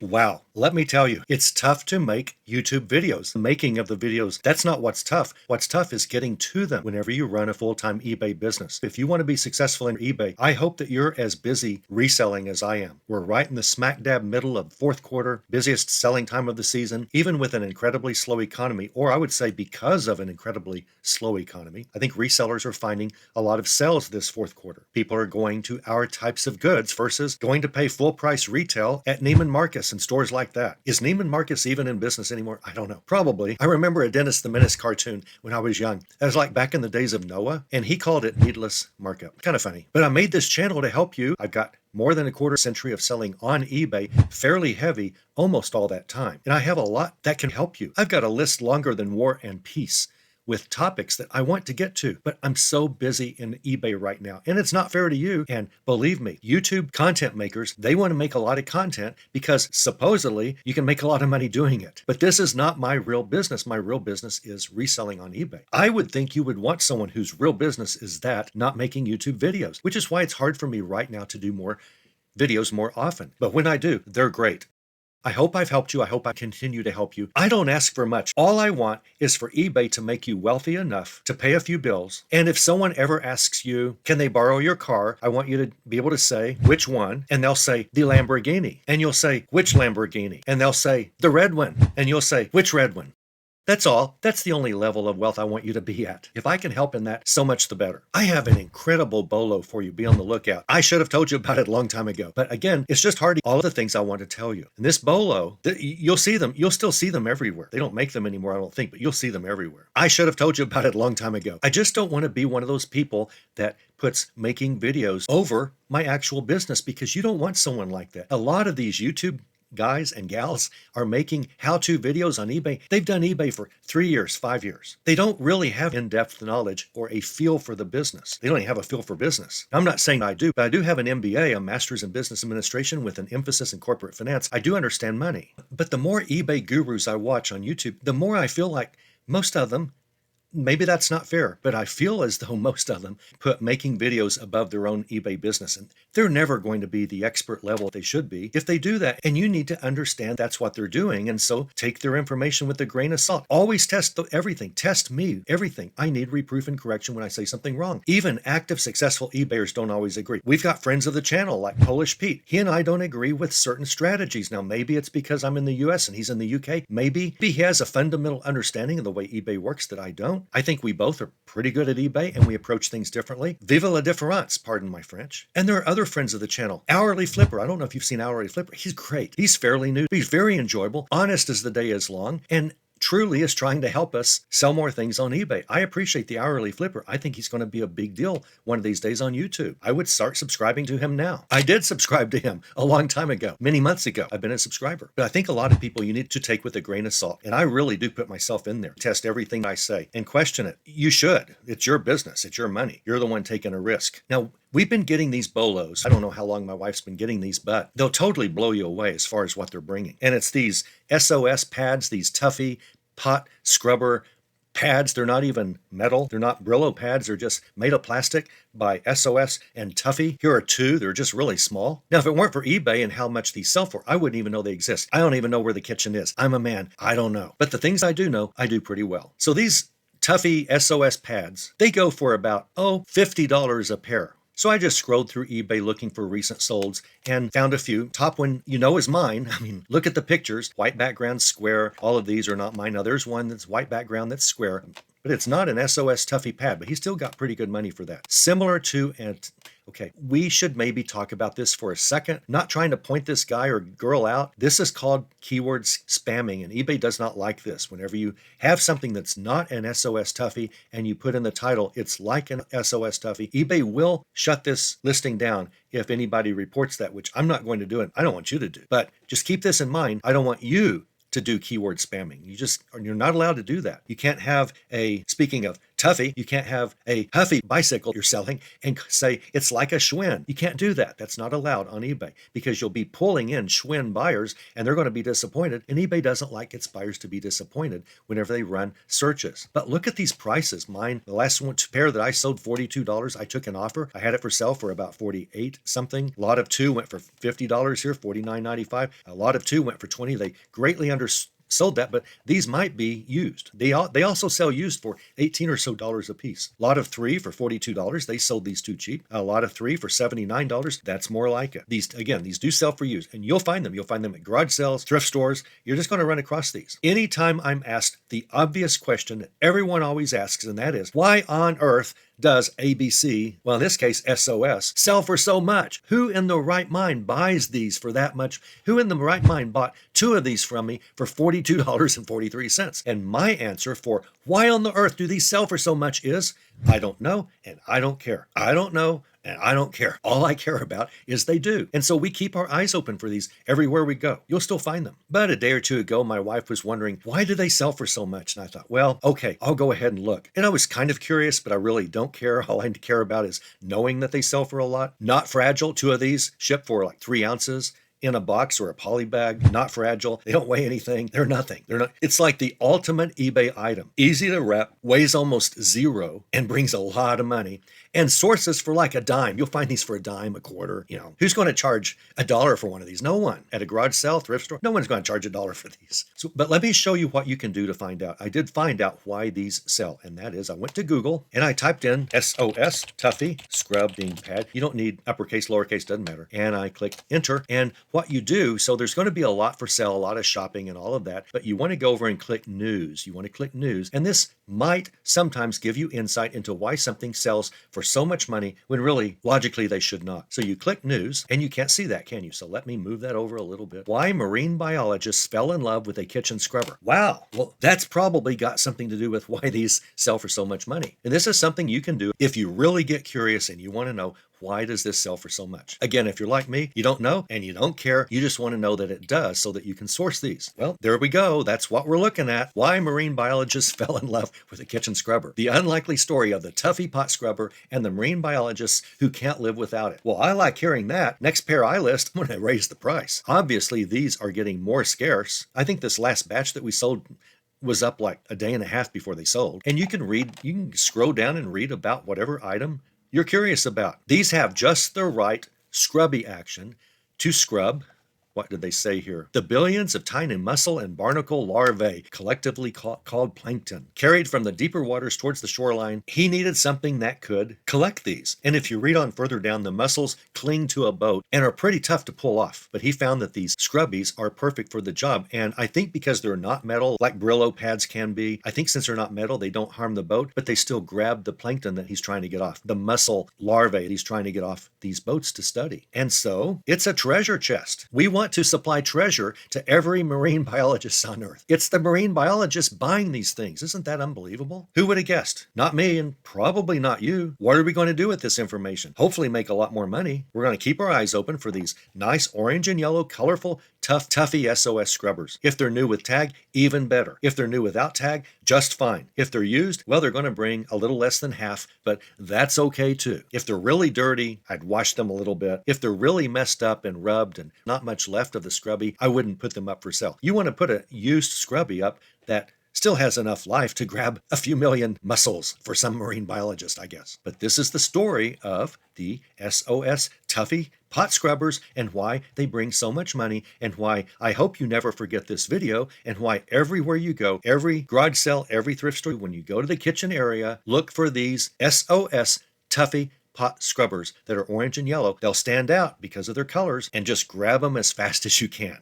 Wow, let me tell you, it's tough to make YouTube videos. The making of the videos, that's not what's tough. What's tough is getting to them whenever you run a full-time eBay business. If you want to be successful in eBay, I hope that you're as busy reselling as I am. We're right in the smack dab middle of fourth quarter, busiest selling time of the season, even with an incredibly slow economy, or I would say because of an incredibly slow economy. I think resellers are finding a lot of sales this fourth quarter. People are going to our types of goods versus going to pay full price retail at Neiman Marcus and stores like that. Is Neiman Marcus even in business anymore? I don't know. Probably. I remember a Dennis the Menace cartoon when I was young. It was like back in the days of Noah, and he called it needless markup. Kind of funny. But I made this channel to help you. I've got more than a quarter century of selling on eBay, fairly heavy almost all that time. And I have a lot that can help you. I've got a list longer than War and Peace with topics that I want to get to, but I'm so busy in eBay right now, and it's not fair to you. And believe me, YouTube content makers, they want to make a lot of content because supposedly you can make a lot of money doing it. But this is not my real business. My real business is reselling on eBay. I would think you would want someone whose real business is that, not making YouTube videos, which is why it's hard for me right now to do more videos more often. But when I do, they're great. I hope I've helped you. I hope I continue to help you. I don't ask for much. All I want is for eBay to make you wealthy enough to pay a few bills. And if someone ever asks you, can they borrow your car? I want you to be able to say, which one? And they'll say, the Lamborghini. And you'll say, which Lamborghini? And they'll say, the red one. And you'll say, which red one? That's all. That's the only level of wealth I want you to be at. If I can help in that, so much the better. I have an incredible bolo for you. Be on the lookout. I should have told you about it a long time ago. But again, it's just hard to all of the things I want to tell you. And this bolo, you'll see them. You'll still see them everywhere. They don't make them anymore, I don't think, but you'll see them everywhere. I should have told you about it a long time ago. I just don't want to be one of those people that puts making videos over my actual business, because you don't want someone like that. A lot of these YouTube guys and gals are making how-to videos on eBay. They've done eBay for 3 years, 5 years. They don't really have in-depth knowledge or a feel for the business. They don't even have a feel for business. I'm not saying I do, but I do have an MBA, a Master's in Business Administration with an emphasis in corporate finance. I do understand money. But the more eBay gurus I watch on YouTube, the more I feel like most of them, maybe that's not fair, but I feel as though most of them put making videos above their own eBay business, and they're never going to be the expert level they should be if they do that. And you need to understand that's what they're doing, and so take their information with a grain of salt. Always test everything. Test me, everything. I need reproof and correction when I say something wrong. Even active, successful eBayers don't always agree. We've got friends of the channel like Polish Pete. He and I don't agree with certain strategies. Now, maybe it's because I'm in the US and he's in the UK. Maybe he has a fundamental understanding of the way eBay works that I don't. I think we both are pretty good at eBay and we approach things differently. Vive la différence, pardon my French. And there are other friends of the channel. Hourly Flipper. I don't know if you've seen Hourly Flipper. He's great. He's fairly new. He's very enjoyable, honest as the day is long, and truly is trying to help us sell more things on eBay. I appreciate the Hourly Flipper. I think he's going to be a big deal one of these days on YouTube. I would start subscribing to him now. I did subscribe to him a long time ago, many months ago. I've been a subscriber. But I think a lot of people you need to take with a grain of salt. And I really do put myself in there, test everything I say, and question it. You should. It's your business. It's your money. You're the one taking a risk. Now, we've been getting these bolos. I don't know how long my wife's been getting these, but they'll totally blow you away as far as what they're bringing. And it's these SOS pads, these Tuffy pot scrubber pads. They're not even metal. They're not Brillo pads. They're just made of plastic by SOS and Tuffy. Here are two. They're just really small. Now, if it weren't for eBay and how much these sell for, I wouldn't even know they exist. I don't even know where the kitchen is. I'm a man. I don't know. But the things I do know, I do pretty well. So these Tuffy SOS pads, they go for about, $50 a pair. So I just scrolled through eBay looking for recent solds and found a few. Top one, is mine. I mean, look at the pictures. White background, square. All of these are not mine. Now, there's one that's white background that's square, but it's not an SOS Tuffy pad, but he still got pretty good money for that. Similar to, okay, we should maybe talk about this for a second. Not trying to point this guy or girl out. This is called keywords spamming, and eBay does not like this. Whenever you have something that's not an SOS Tuffy and you put in the title, it's like an SOS Tuffy, eBay will shut this listing down if anybody reports that, which I'm not going to do, and I don't want you to do. But just keep this in mind. I don't want you to do keyword spamming. You're not allowed to do that. You can't have speaking of Tuffy. You can't have a Huffy bicycle you're selling and say it's like a Schwinn. You can't do that. That's not allowed on eBay because you'll be pulling in Schwinn buyers and they're going to be disappointed. And eBay doesn't like its buyers to be disappointed whenever they run searches. But look at these prices. Mine, the last one pair that I sold, $42. I took an offer. I had it for sale for about 48 something. A lot of two went for $50 here, $49.95. A lot of two went for 20. They greatly undersold that, but these might be used. They also sell used for $18 or so a piece. A lot of three for $42. They sold these too cheap. A lot of three for $79. That's more like it. These do sell for used, and you'll find them. You'll find them at garage sales, thrift stores. You're just going to run across these. Anytime I'm asked the obvious question that everyone always asks, and that is, why on earth does ABC, well, in this case, SOS, sell for so much? Who in the right mind buys these for that much? Who in the right mind bought two of these from me for $42.43? And my answer for why on the earth do these sell for so much is, I don't know, and I don't care. I don't know, and I don't care. All I care about is they do. And so we keep our eyes open for these everywhere we go. You'll still find them. But a day or two ago, my wife was wondering, why do they sell for so much? And I thought, well, okay, I'll go ahead and look. And I was kind of curious, but I really don't care. All I care about is knowing that they sell for a lot. Not fragile. Two of these ship for like 3 ounces. In a box or a poly bag, not fragile. They don't weigh anything. They're nothing. They're not. It's like the ultimate eBay item. Easy to rep, weighs almost zero, and brings a lot of money. And sources for like a dime. You'll find these for a dime, a quarter. You know, who's going to charge $1 for one of these? No one. At a garage sale, thrift store, no one's going to charge $1 for these. But let me show you what you can do to find out. I did find out why these sell, and that is I went to Google and I typed in SOS Tuffy Scrub Ding Pad. You don't need uppercase, lowercase, doesn't matter. And I clicked enter. And what you do, so there's going to be a lot for sale, a lot of shopping and all of that, but you want to go over and click news. You want to click news, and this might sometimes give you insight into why something sells for so much money when really, logically, they should not. So you click news, and you can't see that, can you? So let me move that over a little bit. Why marine biologists fell in love with a kitchen scrubber. Wow. Well, that's probably got something to do with why these sell for so much money. And this is something you can do if you really get curious and you want to know, why does this sell for so much? Again, if you're like me, you don't know and you don't care. You just want to know that it does so that you can source these. Well, there we go. That's what we're looking at. Why marine biologists fell in love with a kitchen scrubber. The unlikely story of the Tuffy pot scrubber and the marine biologists who can't live without it. Well, I like hearing that. Next pair I list, I'm going to raise the price. Obviously, these are getting more scarce. I think this last batch that we sold was up like a day and a half before they sold. And you can scroll down and read about whatever item you're curious about. These have just the right scrubby action to scrub. What did they say here? The billions of tiny mussel and barnacle larvae, collectively called plankton, carried from the deeper waters towards the shoreline. He needed something that could collect these. And if you read on further down, the mussels cling to a boat and are pretty tough to pull off. But he found that these scrubbies are perfect for the job. And I think because they're not metal, like Brillo pads can be, I think since they're not metal, they don't harm the boat, but they still grab the plankton that he's trying to get off, the mussel larvae he's trying to get off these boats to study. And so it's a treasure chest. We want to supply treasure to every marine biologist on Earth. It's the marine biologists buying these things. Isn't that unbelievable? Who would have guessed? Not me, and probably not you. What are we going to do with this information? Hopefully make a lot more money. We're going to keep our eyes open for these nice orange and yellow, colorful, Tuffy SOS scrubbers. If they're new with tag, even better. If they're new without tag, just fine. If they're used, well, they're going to bring a little less than half, but that's okay too. If they're really dirty, I'd wash them a little bit. If they're really messed up and rubbed and not much left of the scrubby, I wouldn't put them up for sale. You want to put a used scrubby up that still has enough life to grab a few million mussels for some marine biologist, I guess. But this is the story of the SOS Tuffy pot scrubbers and why they bring so much money, and why I hope you never forget this video, and why everywhere you go, every garage sale, every thrift store, when you go to the kitchen area, look for these SOS Tuffy pot scrubbers that are orange and yellow. They'll stand out because of their colors, and just grab them as fast as you can.